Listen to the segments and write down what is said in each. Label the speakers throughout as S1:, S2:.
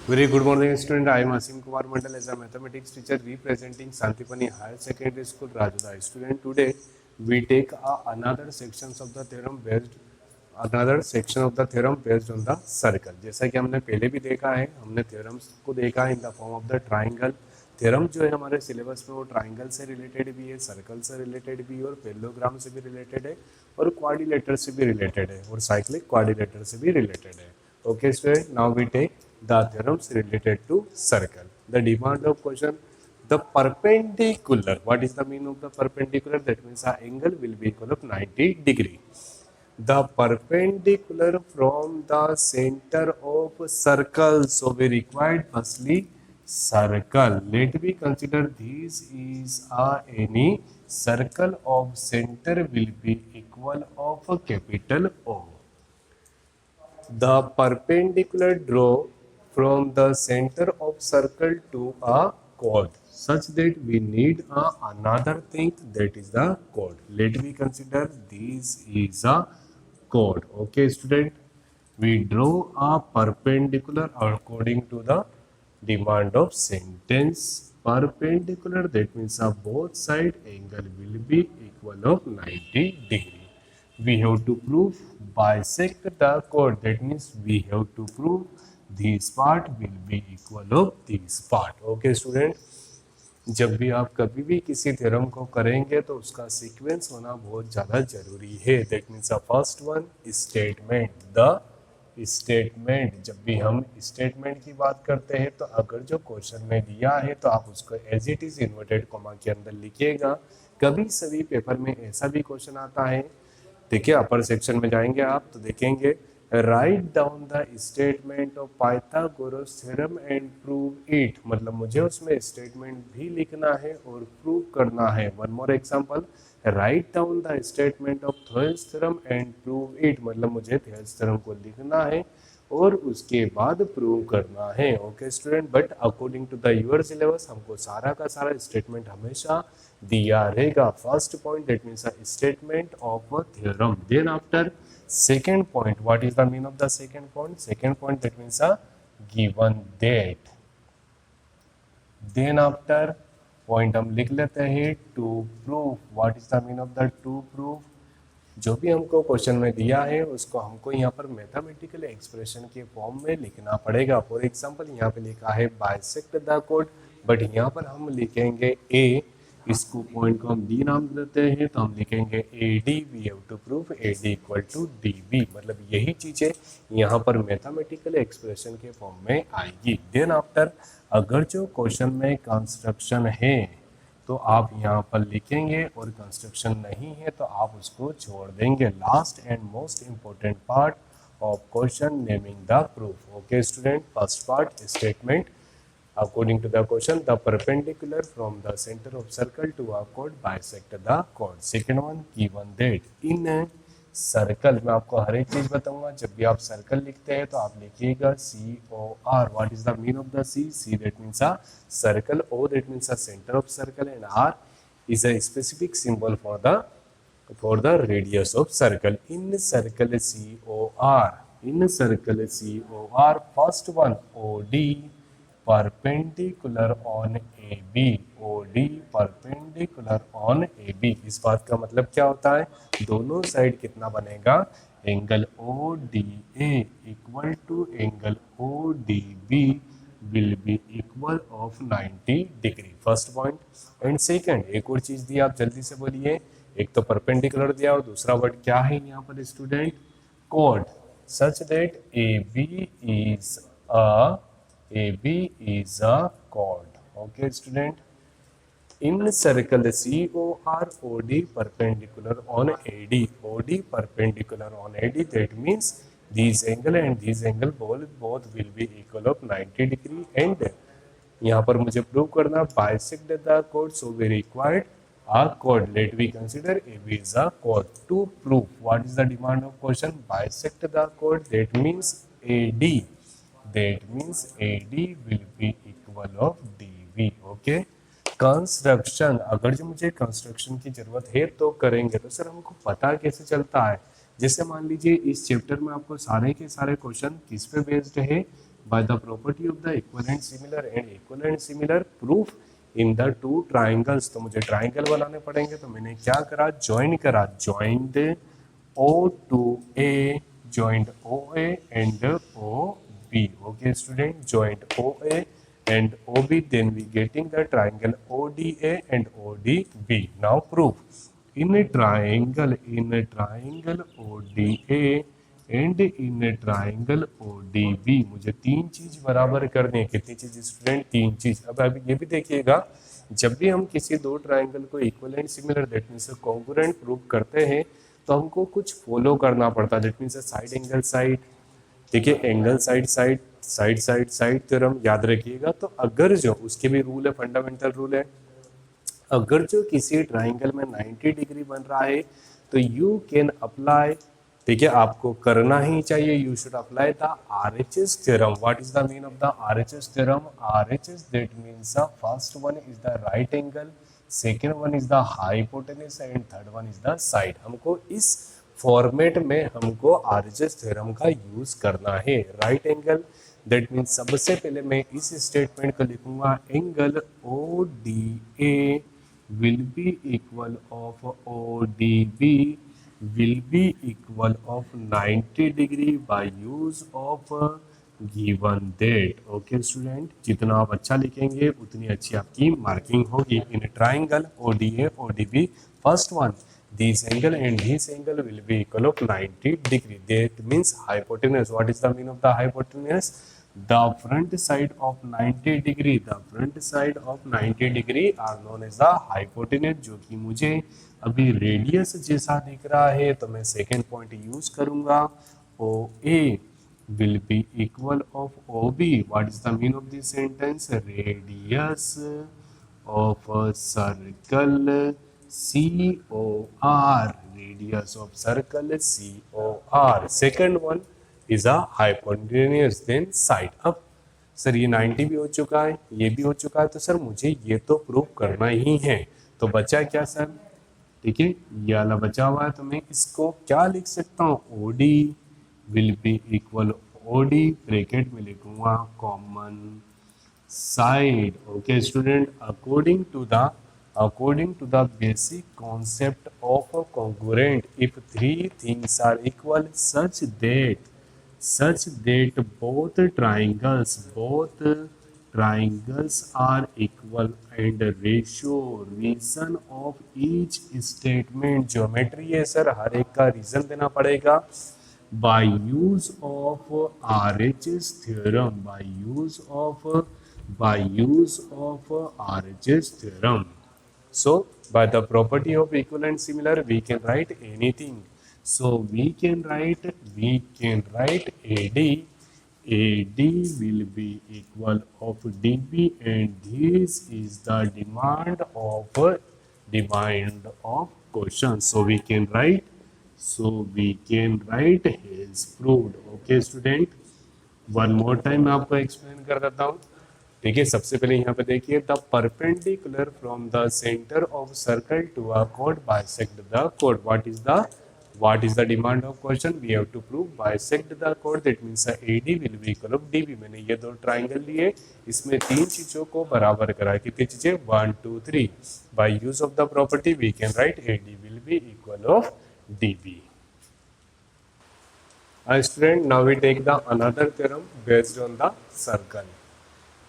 S1: Very good morning, student. I am Asim Kumar Mandal as a mathematics teacher representing Santipani Higher Secondary School, Rajodha. Student, today we take another sections of the theorem based on the circle. जैसा कि हमने पहले भी देखा है, हमने theorems को देखा है in the form of the triangle. Theorem जो है हमारे सिलेबस में वो ट्राइंगल से रिलेटेड भी है, सर्कल से रिलेटेड भी है और पैरेललोग्राम से भी रिलेटेड है और क्वाड्रिलेटर से भी रिलेटेड है और साइक्लिक क्वाड्रिलेटर से भी रिलेटेड है. Okay, student, now we take the theorems related to circle. The demand of question, the perpendicular. What is the meaning of the perpendicular? That means the angle will be equal of 90 degree. The perpendicular from the center of circle. So we required firstly circle. Let me consider this is any circle of center will be equal of a capital O. The perpendicular draw from the center of circle to a chord such that we need another thing, that is the chord. Let me consider this is a chord. Okay, student, we draw a perpendicular according to the demand of sentence. Perpendicular, that means both side angle will be equal of 90 degree. We have to prove bisect the chord, that means we have to prove this part will be equal of this part. Okay student, जब भी आप कभी भी किसी theorem को करेंगे तो उसका सीक्वेंस होना बहुत ज़्यादा जरूरी है. That means first one statement. The statement, जब भी हम स्टेटमेंट की बात करते हैं तो अगर जो क्वेश्चन में दिया है तो आप उसको as it is inverted comma के अंदर लिखिएगा. कभी सभी पेपर में ऐसा भी क्वेश्चन आता है, देखिए अपर सेक्शन में जाएंगे आप तो देखेंगे write down the statement of Pythagoras theorem and prove it. मतलब मुझे उसमें स्टेटमेंट भी लिखना है और प्रूव करना है. One more example, write down the statement of Thales theorem and prove it. मतलब मुझे थेल्स थ्योरम को लिखना है और उसके बाद प्रूव करना है. Okay student, but according to the your syllabus हमको सारा का सारा स्टेटमेंट हमेशा दिया रहेगा. First point, that means statement of a theorem. Then after second point, what is the meaning of the second point? Second point, that means given that. then after point हम लिख लेते हैं to prove. what is the meaning of the to prove? जो भी हमको question में दिया है उसको हमको यहाँ पर मैथमेटिकल एक्सप्रेशन के फॉर्म में लिखना पड़ेगा. फॉर एग्जांपल यहाँ पे लिखा है बाइसेक्ट द कोड, बट यहाँ पर हम लिखेंगे ए, इसको पॉइंट को हम डी नाम देते हैं तो हम लिखेंगे A D. We have to prove A D equal to D B. मतलब यही चीजें यहाँ पर मैथमेटिकल एक्सप्रेशन के फॉर्म में आएगी. देन आफ्टर अगर जो क्वेश्चन में कंस्ट्रक्शन है तो आप यहाँ पर लिखेंगे और कंस्ट्रक्शन नहीं है तो आप उसको छोड़ देंगे. Last and most important part of question, naming the proof. Okay student, first part statement. According to the question, the perpendicular from the center of circle to a chord bisect the chord. Second one, given that in a circle, मैं आपको हर एक चीज बताऊंगा. जब भी आप circle लिखते हैं तो आप लिखिएगा COR. What is the mean of the C? C that means a circle, O that means a center of circle, and R is a specific symbol for the radius of circle. In circle COR, in circle COR, first one OD perpendicular on A B. OD perpendicular on A B. इस बात का मतलब क्या होता है? दोनों side कितना बनेगा? Angle ODA equal to angle ODB will be equal of 90 degree. First point. And second, एक और चीज दी, आप जल्दी से बोलिए. एक तो परपेंडिकुलर दिया और दूसरा वर्ड क्या है यहाँ पर student? Code. Such that AB is a chord. Okay student, in circle COR, OD perpendicular on AD. OD perpendicular on AD, that means these angle and these angle both will be equal of 90 degree. and यहाँ पर मुझे prove करना bisect the chord, so we required a chord. let me consider AB is a chord. to prove, what is the demand of question? bisect the chord, that means AD. that means AD will be equal of DB. Okay. Construction, अगर जो मुझे construction की जरूरत है तो करेंगे. तो sir हमको पता कैसे चलता है? जैसे मान लीजिए इस चैप्टर में आपको सारे के सारे क्वेश्चन किस पे बेस्ड है? By the property of the equal and similar proof in the two triangles. तो मुझे ट्राइंगल बनाने पड़ेंगे, तो मैंने क्या करा, ज्वाइन करा, joined O to A, joined OA and OB. Okay, student, joined OA and OB. Then we getting the triangle ODA and ODB. Now proof in a triangle ODA and in a triangle ODB मुझे तीन चीज बराबर करनी है। कितनी चीज student? तीन चीज। अब अभी ये भी देखिएगा, जब भी हम किसी दो ट्राइंगल को equal and similar that means congruent prove करते हैं तो हमको कुछ फॉलो करना पड़ता है। That means side angle side, ठीक है, angle side side, side side side theorem याद रखिएगा। तो अगर जो उसके भी रूल है, फंडामेंटल रूल है, अगर जो किसी ट्राइंगल में 90 डिग्री बन रहा है तो यू कैन अप्लाई, ठीक है, आपको करना ही चाहिए, you should apply the RHS theorem. What is the mean of the RHS theorem? RHS that means the first one is the right angle, second one is the hypotenuse and third one is the side. हमको इस format में हमको RHS theorem का use करना है। Right angle that means सबसे पहले मैं इस स्टेटमेंट को लिखूंगा, angle ODA will be equal of ODB will be equal of 90 degree by use of given that. Okay student, जितना आप अच्छा लिखेंगे उतनी अच्छी आपकी मार्किंग होगी। In triangle ODA ODB first one, this angle and this angle will be equal of 90 degree. That means hypotenuse. What is the meaning of the hypotenuse? The front side of 90 degree, the front side of 90 degree are known as the hypotenuse, जो कि मुझे अभी radius जैसा दिख रहा है। तो मैं सेकेंड पॉइंट यूज करूंगा, OA will be equal of OB. What is the meaning of this sentence? Radius of a circle COR, radius of circle COR. Second one is a hypotenuse, then side. अब sir ये 90 भी हो चुका है, ये भी हो चुका है, तो सर मुझे ये तो प्रूव करना ही है। तो बचा क्या सर? ठीक है, ये वाला बचा हुआ है, तो मैं इसको क्या लिख सकता हूँ, OD will be equal, OD bracket में लिखूंगा common side. Okay student, according to the basic concept of a congruent, if three things are equal such that both triangles are equal and reason of each statement, geometry है sir, हर एक का reason देना पड़ेगा, by use of RHS theorem, by use of RHS theorem. So by the property of equal and similar we can write anything. So we can write AD will be equal of DB, and this is the demand of question. So we can write as proved. Okay student, one more time मैं आपको explain कर देता हूँ। ठीक है, सबसे पहले यहाँ पे देखिए, the perpendicular from the centre of circle to a code bisect the code. What is the demand of question? We have to prove bisect the code, that means AD will be equal of DB। मैंने ये दो triangle लिए, इसमें तीन चीजों को बराबर करा। कितनी चीजें? 1 2 3। By use of the property we can write AD will be equal of DB। Student, now we take the another theorem based on the circle.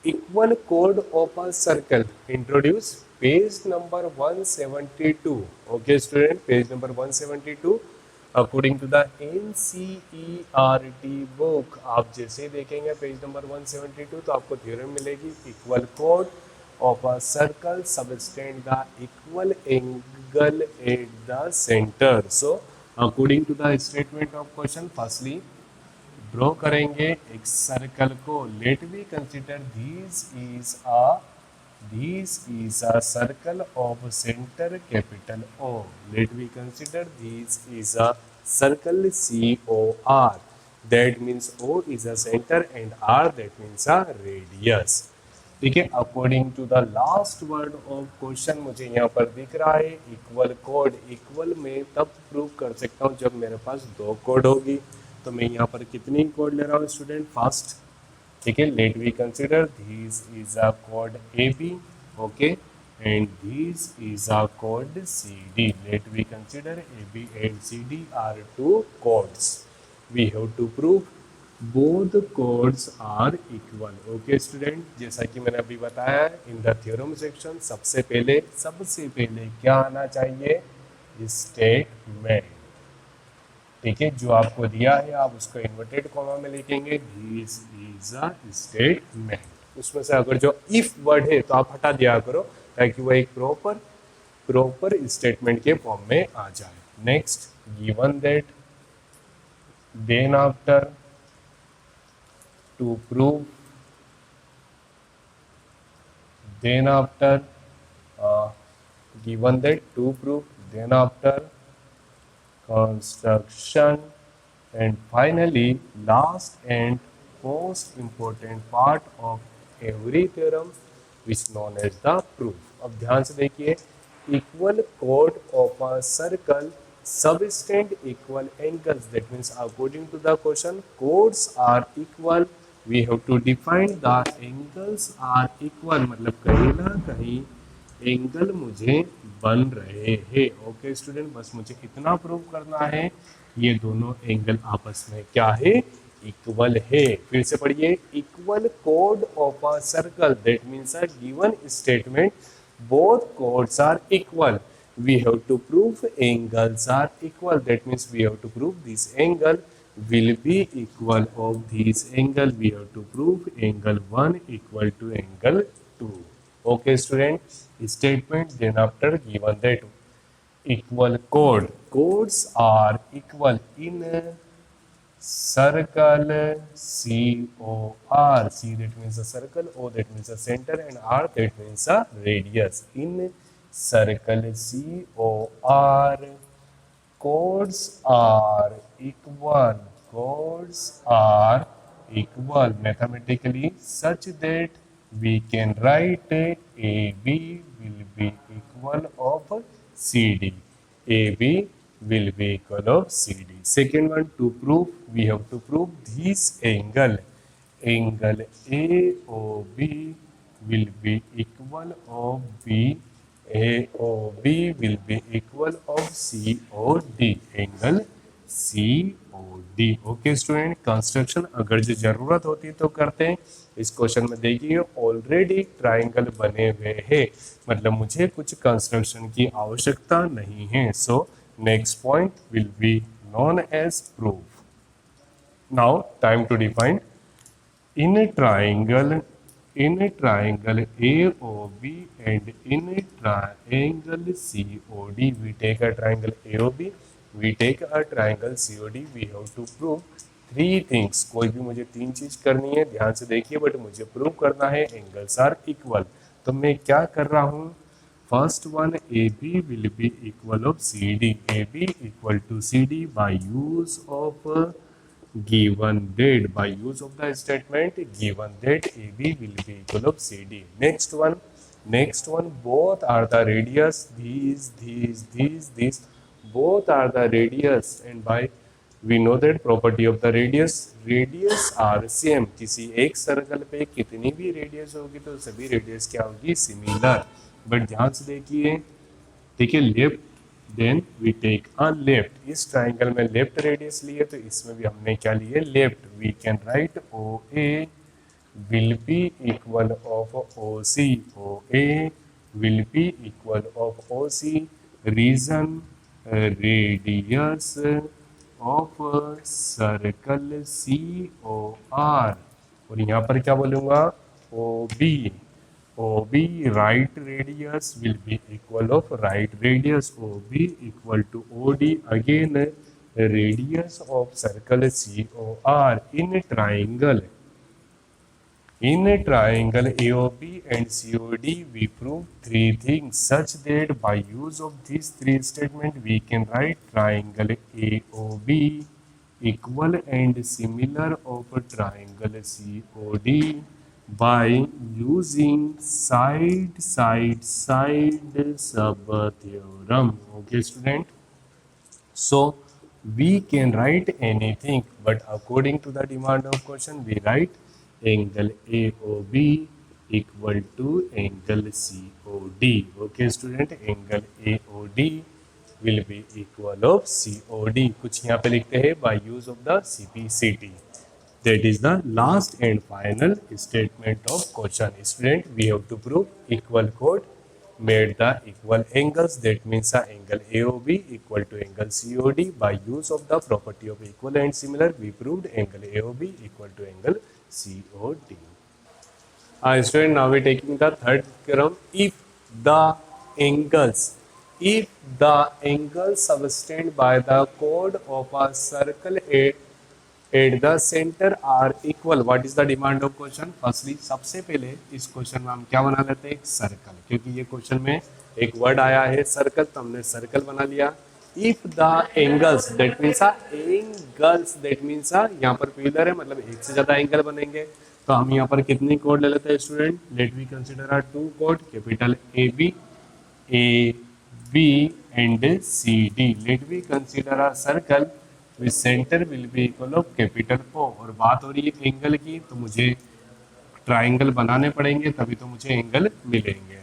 S1: Equal chord of a circle introduce, page number 172. Okay student, page number 172 according to the NCERT book। आप जैसे देखेंगे page number 172 तो आपको theorem मिलेगी, equal chord of a circle subtend the equal angle at the center। So according to the statement of question, firstly draw करेंगे एक circle को। Let we consider this is a circle of centre capital O। Let we consider this is a circle COR, that means O is a centre and R that means a radius. ठीक है, according to the last word of question मुझे यहाँ पर दिख रहा है equal code. Equal में तब प्रूव कर सकता हूँ जब मेरे पास दो कोड होगी। तो मैं यहाँ पर कितनी कोड ले रहा हूँ स्टूडेंट? फर्स्ट ठीक है, late we consider this is a code A B, okay, and this is a code C D. Let we consider a B and C D R to codes. We have to prove both codes are equal. Okay student, जैसा कि मैंने अभी बताया in the theorem section सबसे पहले क्या आना चाहिए? स्टेटमेंट. ठीक है, जो आपको दिया है आप उसको इन्वर्टेड कॉमा में लिखेंगे, दिस इज अ स्टेटमेंट. उसमें से अगर जो इफ वर्ड है तो आप हटा दिया करो ताकि वो एक प्रॉपर स्टेटमेंट के फॉर्म में आ जाए. Next, given that, then after, to prove, then after, given that, to prove, then after, construction, and finally last and most important part of every theorem which known as the proof. अब ध्यान से देखिए, equal chord of a circle subtend equal angles. That means according to the question, chords are equal. We have to define the angles are equal. मतलब कहीं ना कहीं angle मुझे बन रहे हैं. ओके स्टूडेंट, बस मुझे इतना प्रूव करना है, ये दोनों एंगल आपस में क्या है? इक्वल है. फिर से पढ़िए, equal code of a circle. That means a given statement both chords are equal. We have to prove angles are equal. That means we have to prove this angle will be equal of this angle. We have to prove angle 1 equal to angle 2. Okay student, statement. Then after, given that equal codes are equal in circle COR. C that means a circle, O that means a center, and R that means a radius. In circle COR, chords are equal. Chords are equal mathematically such that we can write AB will be equal of CD. AB will be equal of CD. Second one, to prove, we have to prove this angle. Angle AOB will be equal of B. AOB will be equal of COD. Angle COD. Okay student, construction अगर जो जरूरत होती तो करते हैं. इस question में देखिए ऑलरेडी ट्राइंगल बने हुए हैं, मतलब मुझे कुछ कंस्ट्रक्शन की आवश्यकता नहीं है. So next point will be known as proof. Now time to define. in a triangle AOB and in a triangle COD, we take a triangle AOB, we take a triangle COD. We have to prove three things. कोई भी मुझे तीन चीज करनी है, ध्यान से देखिए, बट मुझे प्रूव करना है एंगल्स आर इक्वल. तो मैं क्या कर रहा हूँ? First one, AB will be equal of CD. AB equal to CD by use of given that, by use of the statement given that AB will be equal of CD. Next one, both are the radius. These both are the radius, and by we know that property of the radius are same. किसी एक circle पे कितनी भी radius होगी तो सभी radius क्या होगी? सिमिलर. बट ध्यान से देखिए, देखिए left, then we take a left. इस ट्राइंगल में लेफ्ट रेडियस लिए तो इसमें भी हमने क्या लिए? Left. We can write OA will be equal of OC. OA will be equal of OC. Reason, radius of circle COR. और यहाँ पर क्या बोलूँगा? OB. OB right radius will be equal of right radius. OB equal to OD. Again, radius of circle COR. In a triangle AOB and COD, we prove three things such that by use of these three statements we can write triangle AOB equal and similar of triangle COD by using side sub theorem. Okay student, so we can write anything, but according to the demand of question we write angle AOB equal to angle COD. Okay student, angle AOD will be equal of COD. कुछ यहाँ पे लिखते हैं by use of the CPCT. That is the last and final statement of question. Student, we have to prove equal chord made the equal angles. That means the angle AOB equal to angle COD. By use of the property of equal and similar, we proved angle AOB equal to angle COD. Student, now we are taking the third theorem. Angles if the angles subtended by the chord of a circle at the center are equal, what is the demand of question? Firstly, सबसे पहले इस question में हम क्या बना लेते हैं? एक सर्कल, क्योंकि ये क्वेश्चन में एक वर्ड आया है सर्कल, तो हमने सर्कल बना लिया. If the angles, that means angles, that means यहाँ पर पिलर है, मतलब एक से ज्यादा एंगल बनेंगे. तो हम यहाँ पर कितनी कोड ले लेते हैं student? Let we consider our two कोड, capital A B and C D. Let we consider our circle which centre will be equal of capital O. और बात हो रही है एंगल की, तो मुझे ट्राइंगल बनाने पड़ेंगे, तभी तो मुझे एंगल मिलेंगे.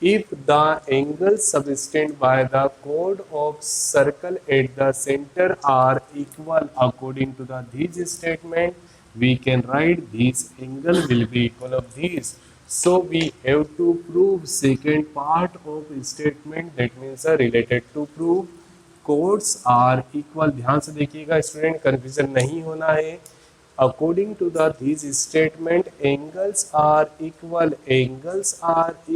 S1: If the angles subtended by the chord of circle at the center are equal according to these statement, we can write this angle will be equal of these. So we have to prove second part of statement, that means related to prove chords are equal. ध्यान से देखिएगा student, confusion नहीं होना है. According to this statement, angles are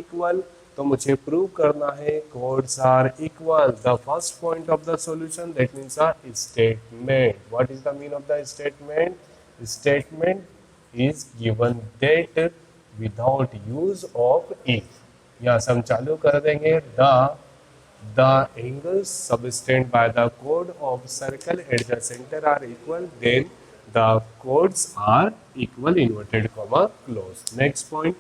S1: equal. तो मुझे prove करना है chords are equal. The first point of the solution, that means a statement. What is the meaning of the statement? Statement is given that without use of if. यहाँ से हम चालू कर देंगे. The angles subtended by the chord of circle at the center are equal, then the chords are equal, inverted comma close. Next point,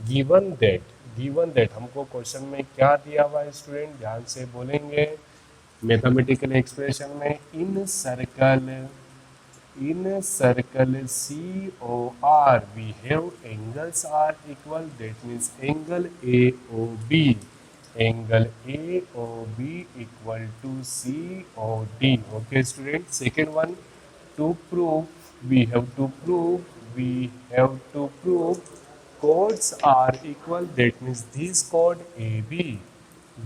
S1: given that हमको question में क्या दिया हुआ है स्टूडेंट? ध्यान से बोलेंगे. मैथमेटिकल एक्सप्रेशन में इन circle COR we have angles are equal. That means angle AOB equal to COD. Okay student. Second one, to prove we have to prove chords are equal. That means this chord AB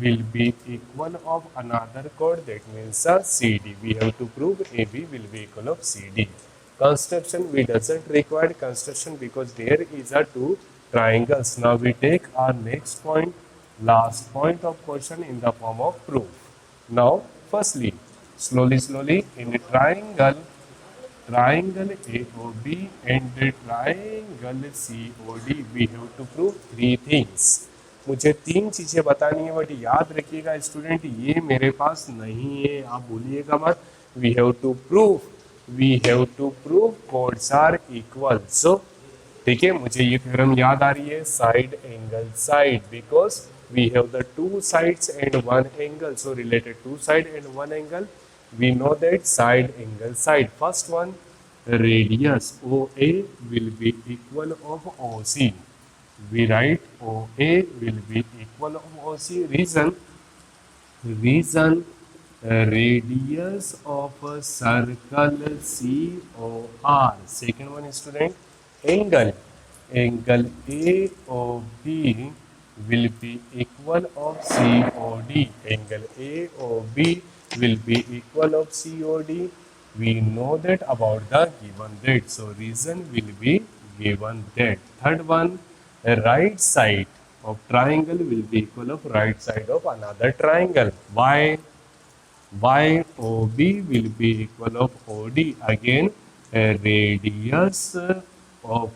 S1: will be equal of another chord, that means CD. We have to prove AB will be equal of CD. Construction, we doesn't require construction because there is a two triangles. Now we take our next point, last point of question in the form of proof. Now firstly, slowly in a triangle AOB and the triangle COD, we have to prove three things. मुझे तीन चीजें बतानी है, but याद रखिएगा student, ये मेरे पास नहीं है, आप भूलिएगा मत. We have to prove chords are equal. So ठीक है, मुझे ये थ्योरम याद आ रही है, side angle side, because we have the two sides and one angle. So related to side and one angle, we know that side angle side. First one, radius OA will be equal of OC. We write OA will be equal of OC. Reason radius of a circle COR. Second one student, angle AOB will be equal of COD. Angle AOB will be equal of COD. We know that about the given that. So reason will be given that. Third one, right side of triangle will be equal of right side of another triangle. Why OB will be equal of OD. Again, radius of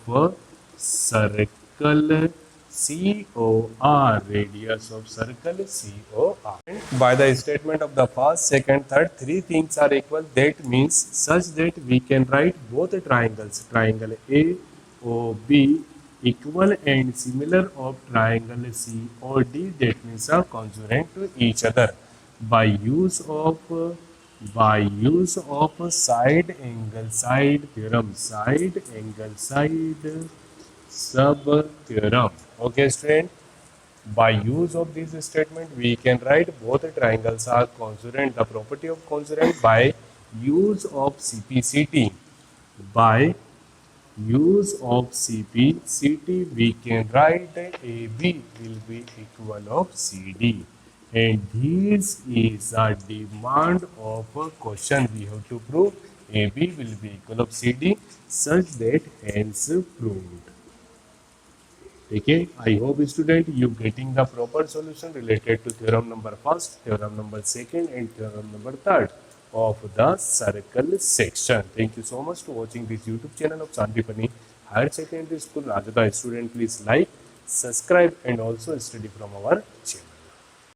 S1: circle COR, radius of circle COR. By the statement of the first, second, third, three things are equal. That means such that we can write both triangles, triangle AOB equal and similar of triangle COD, that means are congruent to each other. By use of by use of side angle side theorem, side angle side sub theorem. Okay, student. By use of this statement, we can write both triangles are congruent. The property of congruent by use of CPCT. By use of CPCT, we can write AB will be equal of CD. And this is a demand of a question. We have to prove AB will be equal of CD such that hence proved. Okay, I hope student you getting the proper solution related to theorem number first, theorem number second and theorem number third of the circle section. Thank you so much for watching this YouTube channel of Sandipani Higher Secondary School Rajata. Student, please like, subscribe and also study from our channel.